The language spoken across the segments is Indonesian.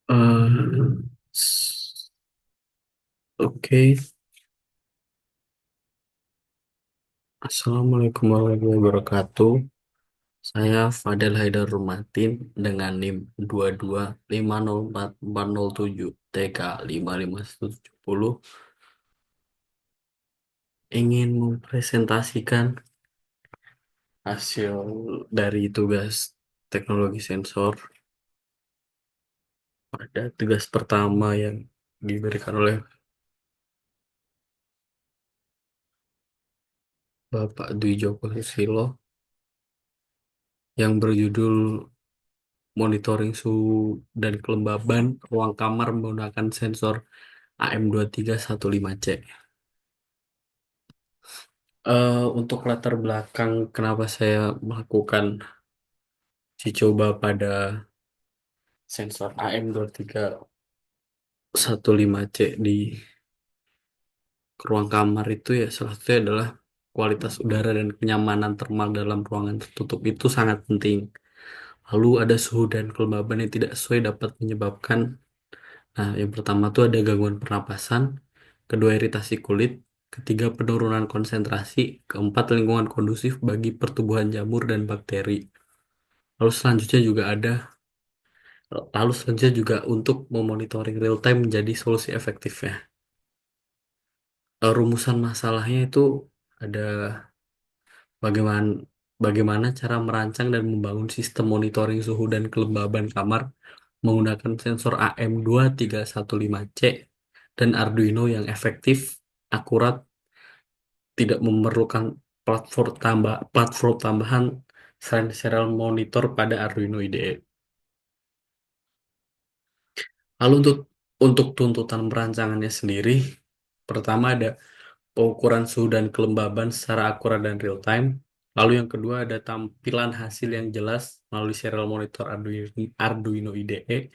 Eh, oke. Assalamualaikum warahmatullahi wabarakatuh. Saya Fadel Haidar Rumatin dengan NIM 225044007 TK 55170 ingin mempresentasikan hasil dari tugas teknologi sensor pada tugas pertama yang diberikan oleh Bapak Dwi Joko Susilo yang berjudul monitoring suhu dan kelembaban ruang kamar menggunakan sensor AM2315C. Untuk latar belakang kenapa saya melakukan uji coba pada sensor AM2315C di ruang kamar itu ya salah satunya adalah kualitas udara dan kenyamanan termal dalam ruangan tertutup itu sangat penting. Lalu ada suhu dan kelembaban yang tidak sesuai dapat menyebabkan, nah, yang pertama tuh ada gangguan pernapasan, kedua iritasi kulit, ketiga penurunan konsentrasi, keempat lingkungan kondusif bagi pertumbuhan jamur dan bakteri. Lalu selanjutnya juga ada, lalu selanjutnya juga untuk memonitoring real time menjadi solusi efektifnya. Rumusan masalahnya itu ada bagaimana bagaimana cara merancang dan membangun sistem monitoring suhu dan kelembaban kamar menggunakan sensor AM2315C dan Arduino yang efektif, akurat, tidak memerlukan platform tambahan selain serial monitor pada Arduino IDE. Lalu untuk tuntutan perancangannya sendiri, pertama ada pengukuran suhu dan kelembaban secara akurat dan real time. Lalu yang kedua ada tampilan hasil yang jelas melalui serial monitor Arduino IDE.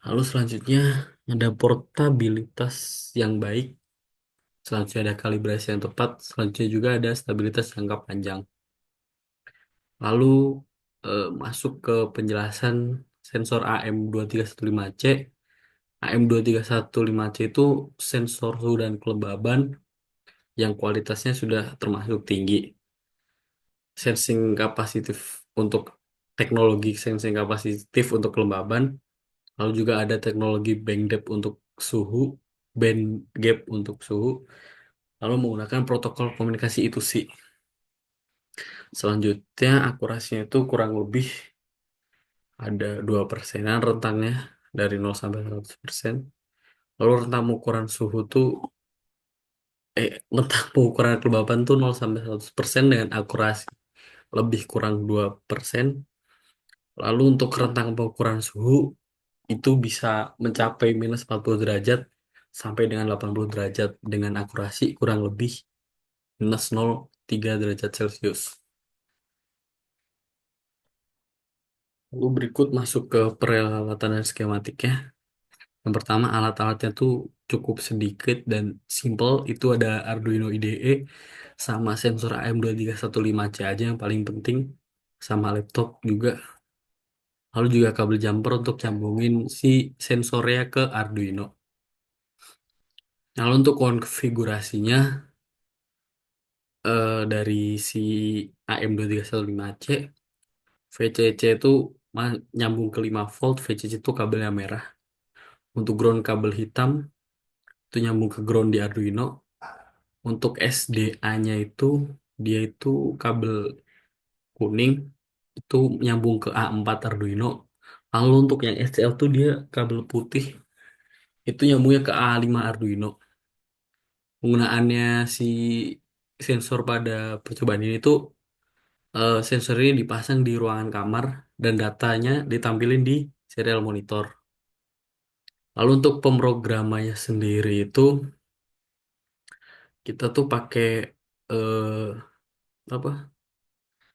Lalu selanjutnya ada portabilitas yang baik. Selanjutnya ada kalibrasi yang tepat. Selanjutnya juga ada stabilitas jangka panjang. Lalu masuk ke penjelasan sensor AM2315C. AM2315C itu sensor suhu dan kelembaban yang kualitasnya sudah termasuk tinggi. Sensing kapasitif untuk teknologi sensing kapasitif untuk kelembaban. Lalu juga ada teknologi band gap untuk suhu, band gap untuk suhu. Lalu menggunakan protokol komunikasi itu sih. Selanjutnya akurasinya itu kurang lebih ada 2%an rentangnya dari 0 sampai 100%. Lalu rentang pengukuran suhu tuh rentang pengukuran kelembapan tuh 0 sampai 100% dengan akurasi lebih kurang 2%. Lalu untuk rentang pengukuran suhu itu bisa mencapai -40 derajat sampai dengan 80 derajat dengan akurasi kurang lebih -0,3 derajat Celcius. Lalu berikut masuk ke peralatan dan skematiknya. Yang pertama alat-alatnya tuh cukup sedikit dan simple. Itu ada Arduino IDE sama sensor AM2315C aja yang paling penting. Sama laptop juga. Lalu juga kabel jumper untuk nyambungin si sensornya ke Arduino. Nah, lalu untuk konfigurasinya dari si AM2315C, VCC itu nyambung ke 5 volt, VCC itu kabelnya merah. Untuk ground kabel hitam itu nyambung ke ground di Arduino. Untuk SDA-nya itu dia itu kabel kuning itu nyambung ke A4 Arduino. Lalu untuk yang SCL tuh dia kabel putih itu nyambungnya ke A5 Arduino. Penggunaannya si sensor pada percobaan ini tuh sensor ini dipasang di ruangan kamar dan datanya ditampilin di serial monitor. Lalu untuk pemrogramannya sendiri itu kita tuh pakai eh, apa?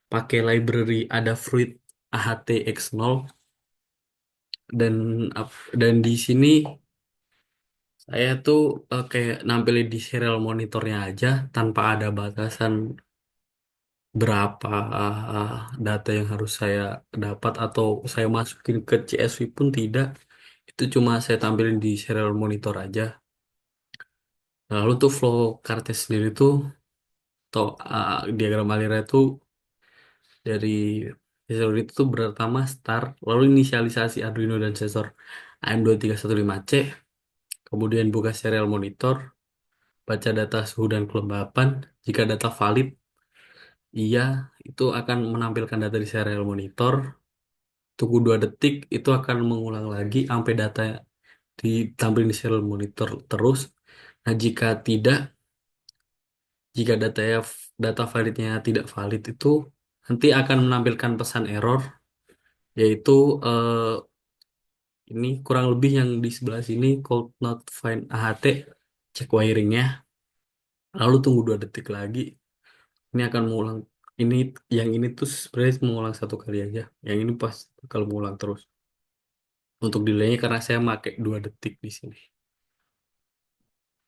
Pakai library Adafruit AHTX0 dan dan di sini saya tuh kayak nampilin di serial monitornya aja tanpa ada batasan berapa data yang harus saya dapat atau saya masukin ke CSV pun tidak. Itu cuma saya tampilin di serial monitor aja. Lalu tuh flow kartnya sendiri tuh, atau diagram alirannya tuh dari sensor itu tuh pertama start, lalu inisialisasi Arduino dan sensor AM2315C, kemudian buka serial monitor, baca data suhu dan kelembapan. Jika data valid, iya, itu akan menampilkan data di serial monitor. Tunggu 2 detik, itu akan mengulang lagi sampai data ditampilkan di serial monitor terus. Nah, jika data validnya tidak valid itu nanti akan menampilkan pesan error, yaitu ini kurang lebih yang di sebelah sini could not find AHT, cek wiringnya, lalu tunggu 2 detik lagi. Ini akan mengulang. Ini yang ini tuh sebenarnya mengulang 1 kali aja. Yang ini pas bakal mengulang terus. Untuk delaynya karena saya pakai 2 detik di sini.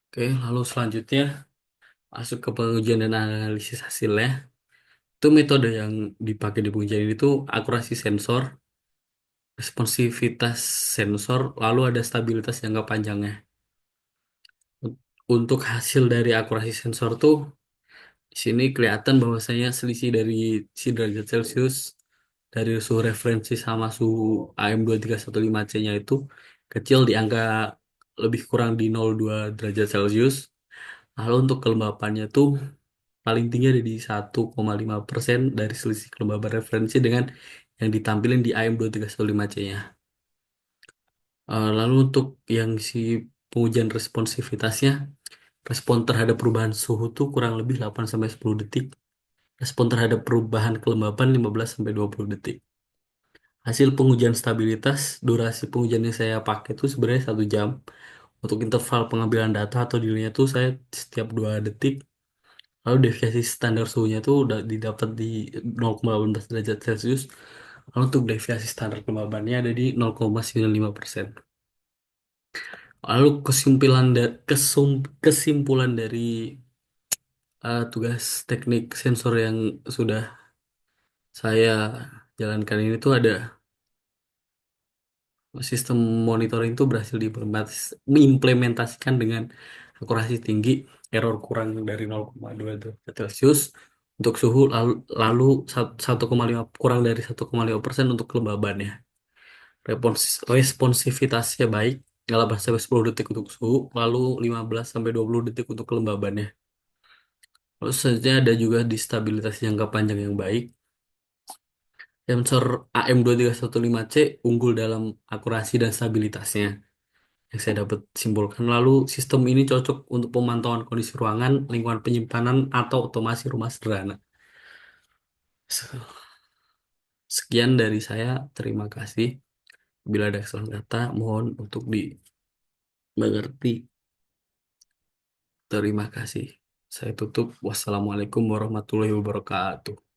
Oke, lalu selanjutnya masuk ke pengujian dan analisis hasilnya. Itu metode yang dipakai di pengujian ini tuh akurasi sensor, responsivitas sensor, lalu ada stabilitas jangka panjangnya. Untuk hasil dari akurasi sensor tuh di sini kelihatan bahwasanya selisih dari si derajat Celcius dari suhu referensi sama suhu AM2315C-nya itu kecil di angka lebih kurang di 0,2 derajat Celcius. Lalu untuk kelembapannya tuh paling tinggi ada di 1,5% dari selisih kelembaban referensi dengan yang ditampilin di AM2315C-nya. Lalu untuk yang si pengujian responsivitasnya, respon terhadap perubahan suhu tuh kurang lebih 8 sampai 10 detik. Respon terhadap perubahan kelembapan 15 sampai 20 detik. Hasil pengujian stabilitas, durasi pengujian yang saya pakai itu sebenarnya 1 jam. Untuk interval pengambilan data atau delaynya tuh saya setiap 2 detik. Lalu deviasi standar suhunya tuh udah didapat di 0,18 derajat Celcius. Lalu untuk deviasi standar kelembabannya ada di 0,95%. Lalu kesimpulan dari tugas teknik sensor yang sudah saya jalankan ini tuh ada sistem monitoring itu berhasil diimplementasikan dengan akurasi tinggi, error kurang dari 0,2 derajat Celcius untuk suhu, lalu 1,5 kurang dari 1,5% untuk kelembabannya. Responsivitasnya baik, 18 sampai 10 detik untuk suhu, lalu 15 sampai 20 detik untuk kelembabannya. Lalu selanjutnya ada juga di stabilitas jangka panjang yang baik. Sensor AM2315C unggul dalam akurasi dan stabilitasnya yang saya dapat simpulkan. Lalu sistem ini cocok untuk pemantauan kondisi ruangan, lingkungan penyimpanan, atau otomasi rumah sederhana. Sekian dari saya, terima kasih. Bila ada kesalahan kata, mohon untuk dimengerti. Terima kasih. Saya tutup. Wassalamualaikum warahmatullahi wabarakatuh.